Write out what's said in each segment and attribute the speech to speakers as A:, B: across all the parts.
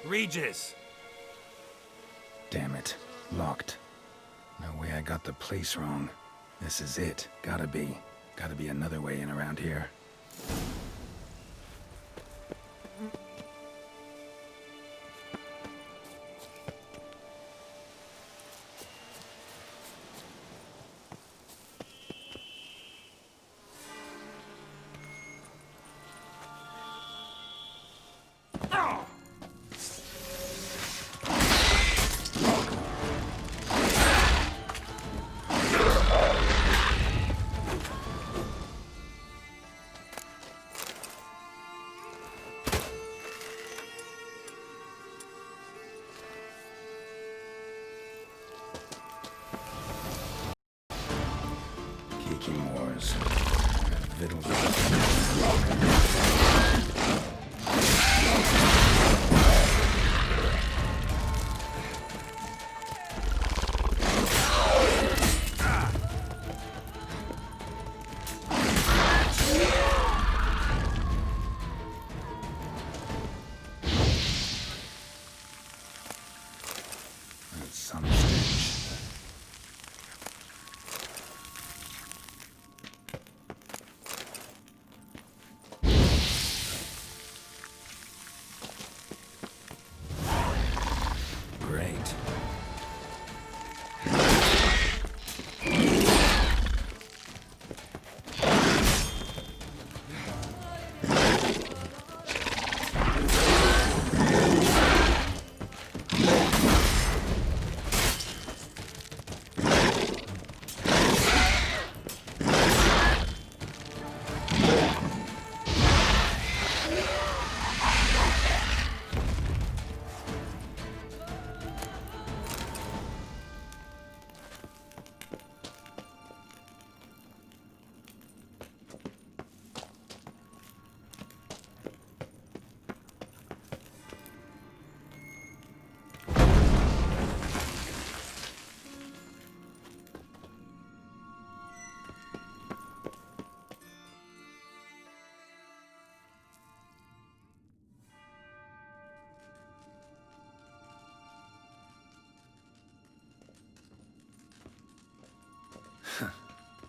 A: Regis!
B: Damn it. Locked. No way I got the place wrong. This is it. Gotta be. Gotta be another way in around here. Kiki Moors. Vittles. That's some stench. Great.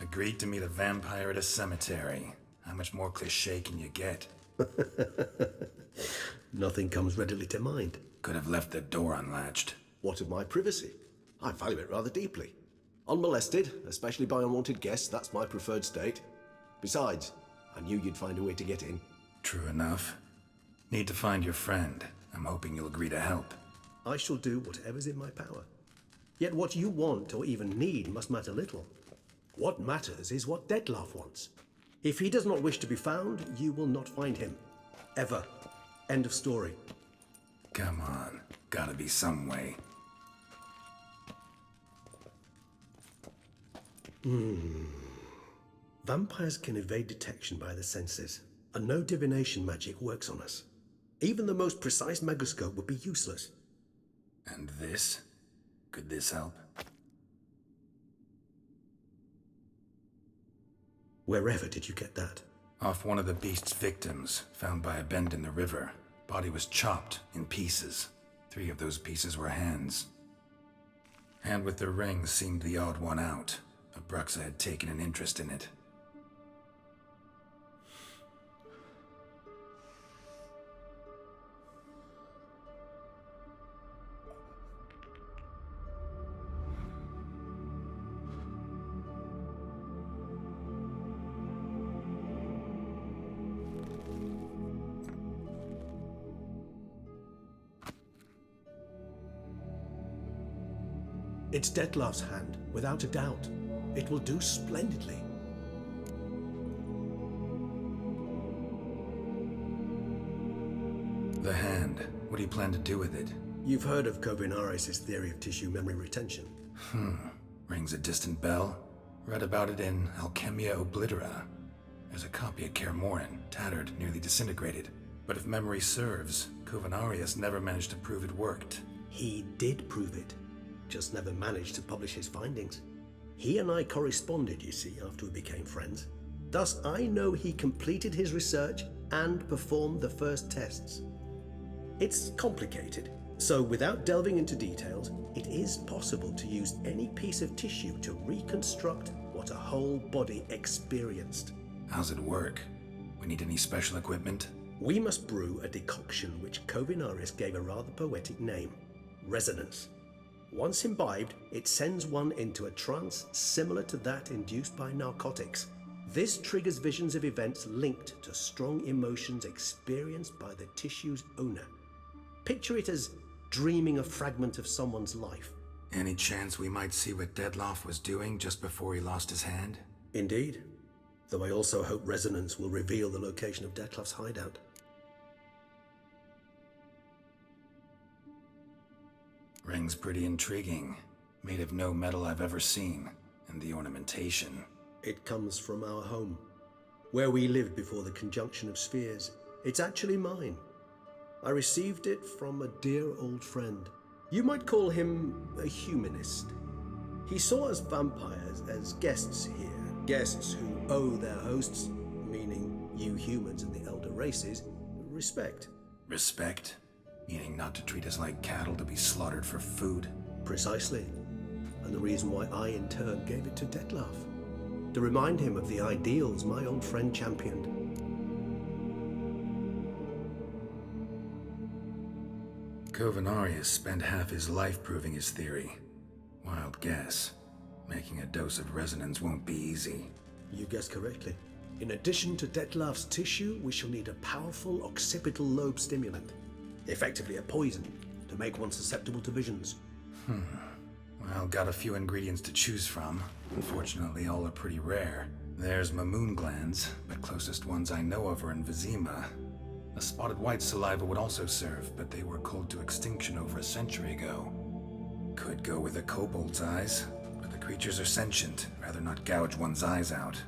B: Agreed to meet a vampire at a cemetery. How much more cliché can you get?
C: Nothing comes readily to mind.
B: Could have left the door unlatched.
C: What of my privacy? I value it rather deeply. Unmolested, especially by unwanted guests, that's my preferred state. Besides, I knew you'd find a way to get in.
B: True enough. Need to find your friend. I'm hoping you'll agree to help.
C: I shall do whatever's in my power. Yet what you want or even need must matter little. What matters is what Dettlaff wants. If he does not wish to be found, you will not find him. Ever. End of story.
B: Come on. Gotta be some way.
C: Vampires can evade detection by the senses, and no divination magic works on us. Even the most precise megascope would be useless.
B: And this? Could this help?
C: Wherever did you get that?
B: Off one of the beast's victims, found by a bend in the river. Body was chopped in pieces. 3 of those pieces were hands. Hand with the ring seemed the odd one out. Abruxa had taken an interest in it.
C: It's Dettlaff's hand, without a doubt. It will do splendidly.
B: The hand. What do you plan to do with it?
C: You've heard of Kovinaris' theory of tissue memory retention.
B: Rings a distant bell. Read about it in Alchemia Oblitera. There's a copy of Kaer Morhen, tattered, nearly disintegrated. But if memory serves, Kovinaris never managed to prove it worked.
C: He did prove it, just never managed to publish his findings. He and I corresponded, you see, after we became friends. Thus, I know he completed his research and performed the first tests. It's complicated, so without delving into details, it is possible to use any piece of tissue to reconstruct what a whole body experienced.
B: How's it work? We need any special equipment?
C: We must brew a decoction which Kovinaris gave a rather poetic name, resonance. Once imbibed, it sends one into a trance similar to that induced by narcotics. This triggers visions of events linked to strong emotions experienced by the tissue's owner. Picture it as dreaming a fragment of someone's life.
B: Any chance we might see what Dettlaff was doing just before he lost his hand?
C: Indeed. Though I also hope resonance will reveal the location of Dettlaff's hideout.
B: Ring's pretty intriguing. Made of no metal I've ever seen. And the ornamentation.
C: It comes from our home, where we lived before the conjunction of spheres. It's actually mine. I received it from a dear old friend. You might call him a humanist. He saw us vampires as guests here, guests who owe their hosts, meaning you humans and the elder races, respect.
B: Respect? Meaning not to treat us like cattle to be slaughtered for food?
C: Precisely. And the reason why I in turn gave it to Dettlaff. To remind him of the ideals my old friend championed.
B: Kovinaris spent half his life proving his theory. Wild guess. Making a dose of resonance won't be easy.
C: You guessed correctly. In addition to Dettlaff's tissue, we shall need a powerful occipital lobe stimulant. Effectively a poison, to make one susceptible to visions.
B: Well, got a few ingredients to choose from. Unfortunately, all are pretty rare. There's Mamoon glands, but closest ones I know of are in Vizima. A spotted white saliva would also serve, but they were cold to extinction over a century ago. Could go with a kobold's eyes, but the creatures are sentient. Rather not gouge one's eyes out.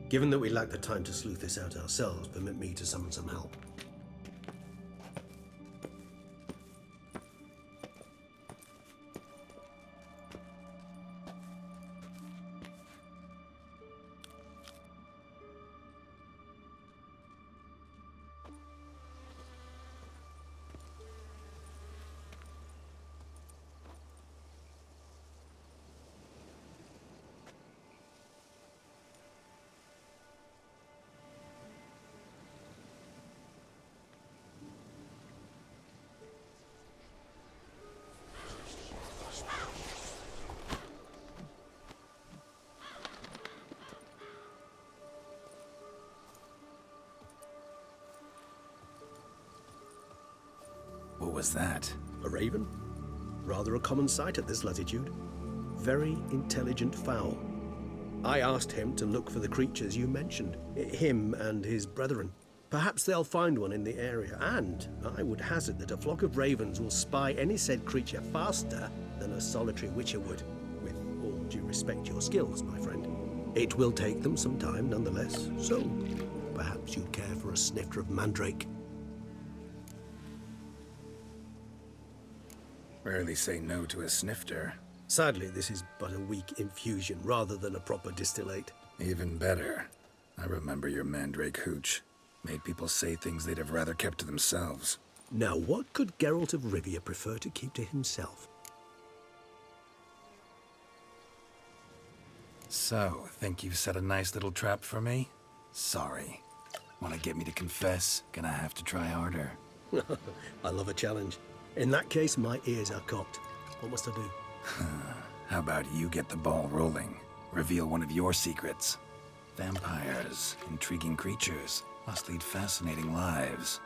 C: Given that we lack the time to sleuth this out ourselves, permit me to summon some help.
B: What was that?
C: A raven? Rather a common sight at this latitude. Very intelligent fowl. I asked him to look for the creatures you mentioned, him and his brethren. Perhaps they'll find one in the area, and I would hazard that a flock of ravens will spy any said creature faster than a solitary witcher would, with all due respect to your skills, my friend. It will take them some time nonetheless, so perhaps you'd care for a snifter of mandrake.
B: Rarely say no to a snifter.
C: Sadly, this is but a weak infusion rather than a proper distillate.
B: Even better. I remember your mandrake hooch. Made people say things they'd have rather kept to themselves.
C: Now, what could Geralt of Rivia prefer to keep to himself?
B: So, think you've set a nice little trap for me? Sorry. Want to get me to confess? Gonna have to try harder.
C: I love a challenge. In that case, my ears are cocked. What must I do?
B: How about you get the ball rolling? Reveal one of your secrets. Vampires, intriguing creatures, must lead fascinating lives.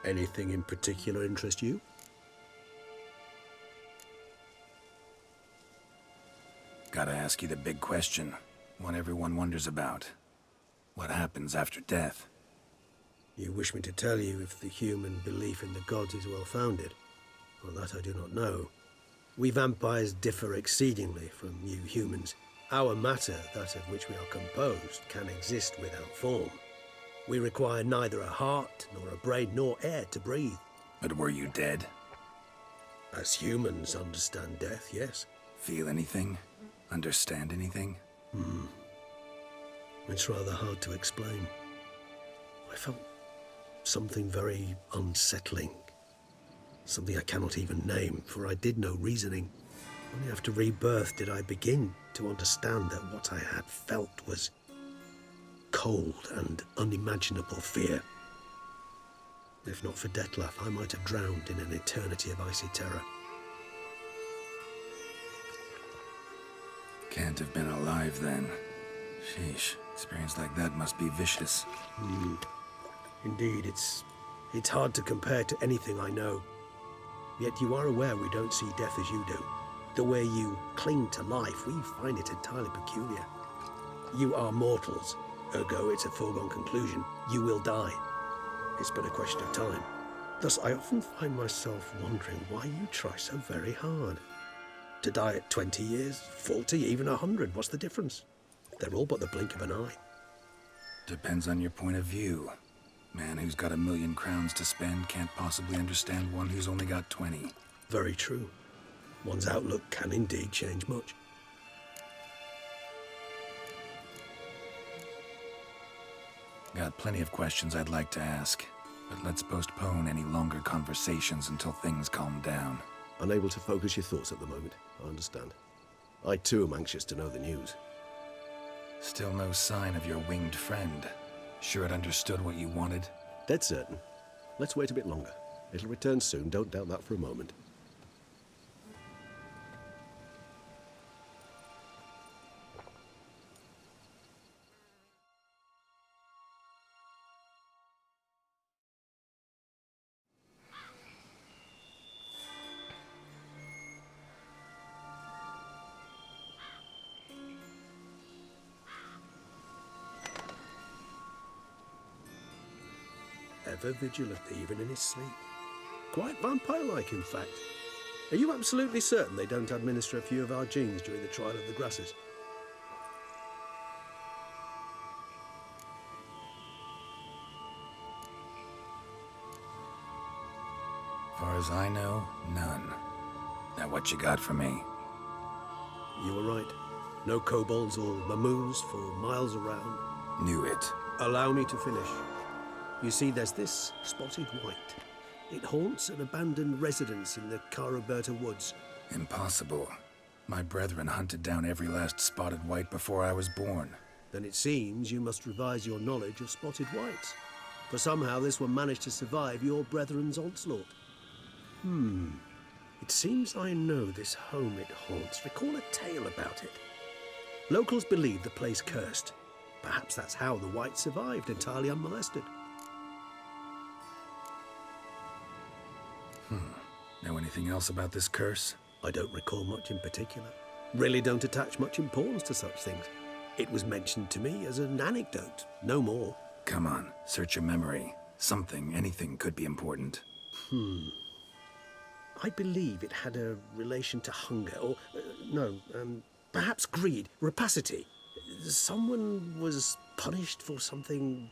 C: Anything in particular interest you?
B: Gotta ask you the big question. One everyone wonders about. What happens after death?
C: You wish me to tell you if the human belief in the gods is well founded? Well, that I do not know. We vampires differ exceedingly from you humans. Our matter, that of which we are composed, can exist without form. We require neither a heart, nor a brain, nor air to breathe.
B: But were you dead?
C: As humans understand death, yes.
B: Feel anything? Understand anything?
C: It's rather hard to explain. I felt something very unsettling. Something I cannot even name, for I did no reasoning. Only after rebirth did I begin to understand that what I had felt was cold and unimaginable fear. If not for Detlef, I might have drowned in an eternity of icy terror.
B: Can't have been alive then. Sheesh, experience like that must be vicious.
C: Indeed, it's hard to compare to anything I know. Yet you are aware we don't see death as you do. The way you cling to life, we find it entirely peculiar. You are mortals, ergo it's a foregone conclusion. You will die. It's but a question of time. Thus, I often find myself wondering why you try so very hard. To die at 20 years, 40, even 100, what's the difference? They're all but the blink of an eye.
B: Depends on your point of view. Man who's got 1,000,000 crowns to spend can't possibly understand one who's only got 20.
C: Very true. One's outlook can indeed change much.
B: Got plenty of questions I'd like to ask, but let's postpone any longer conversations until things calm down.
C: Unable to focus your thoughts at the moment, I understand. I too am anxious to know the news.
B: Still no sign of your winged friend. Sure it understood what you wanted?
C: Dead certain. Let's wait a bit longer. It'll return soon, don't doubt that for a moment. Ever vigilant, even in his sleep. Quite vampire-like, in fact. Are you absolutely certain they don't administer a few of our genes during the trial of the grasses?
B: Far as I know, none. Now what you got for me?
C: You were right. No kobolds or mamoons for miles around.
B: Knew it.
C: Allow me to finish. You see, there's this spotted white. It haunts an abandoned residence in the Caraberta woods.
B: Impossible. My brethren hunted down every last spotted white before I was born.
C: Then it seems you must revise your knowledge of spotted whites. For somehow this one managed to survive your brethren's onslaught. It seems I know this home it haunts. Recall a tale about it. Locals believe the place cursed. Perhaps that's how the white survived entirely unmolested.
B: Know anything else about this curse?
C: I don't recall much in particular. Really don't attach much importance to such things. It was mentioned to me as an anecdote, no more.
B: Come on, search your memory. Something, anything could be important.
C: I believe it had a relation to hunger, or, perhaps greed, rapacity. Someone was punished for something.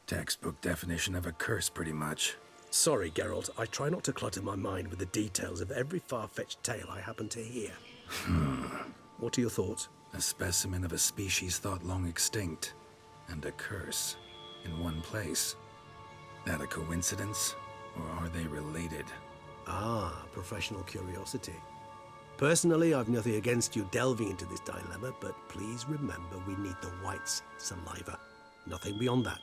B: Textbook definition of a curse, pretty much.
C: Sorry, Geralt, I try not to clutter my mind with the details of every far-fetched tale I happen to hear. What are your thoughts?
B: A specimen of a species thought long extinct, and a curse in one place. That a coincidence, or are they related?
C: Ah, professional curiosity. Personally, I've nothing against you delving into this dilemma, but please remember we need the white's saliva. Nothing beyond that.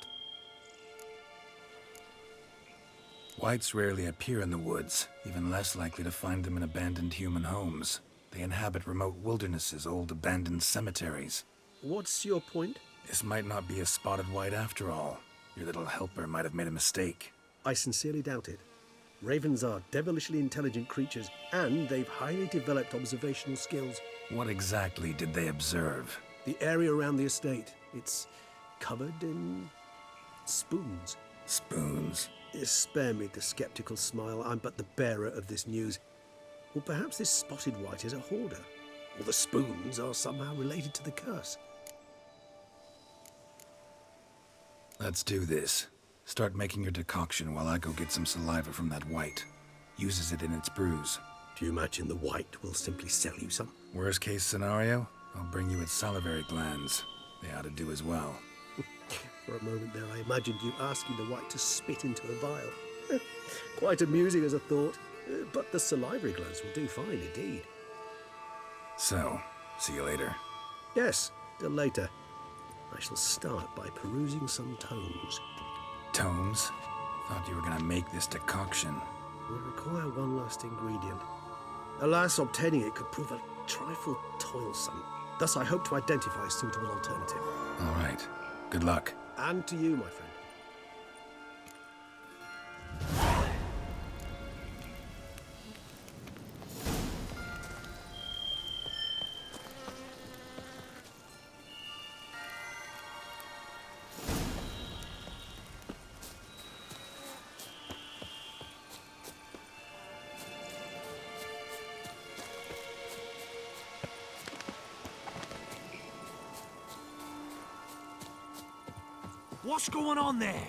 B: Whites rarely appear in the woods, even less likely to find them in abandoned human homes. They inhabit remote wildernesses, old abandoned cemeteries.
C: What's your point?
B: This might not be a spotted white after all. Your little helper might have made a mistake.
C: I sincerely doubt it. Ravens are devilishly intelligent creatures, and they've highly developed observational skills.
B: What exactly did they observe?
C: The area around the estate, it's covered in spoons.
B: Spoons?
C: Spare me the skeptical smile. I'm but the bearer of this news. Or perhaps this spotted white is a hoarder. Or the spoons are somehow related to the curse.
B: Let's do this. Start making your decoction while I go get some saliva from that white. Uses it in its brews.
C: Do you imagine the white will simply sell you some?
B: Worst case scenario, I'll bring you its salivary glands. They ought to do as well.
C: For a moment there, I imagined you asking the white to spit into a vial. Quite amusing as a thought, but the salivary glands will do fine indeed.
B: So, see you later.
C: Yes, till later. I shall start by perusing some tomes.
B: Tomes? Thought you were gonna make this decoction.
C: Will require one last ingredient. Alas, obtaining it could prove a trifle toilsome. Thus, I hope to identify a suitable alternative.
B: All right. Good luck.
C: And to you, my friend.
A: What's going on there?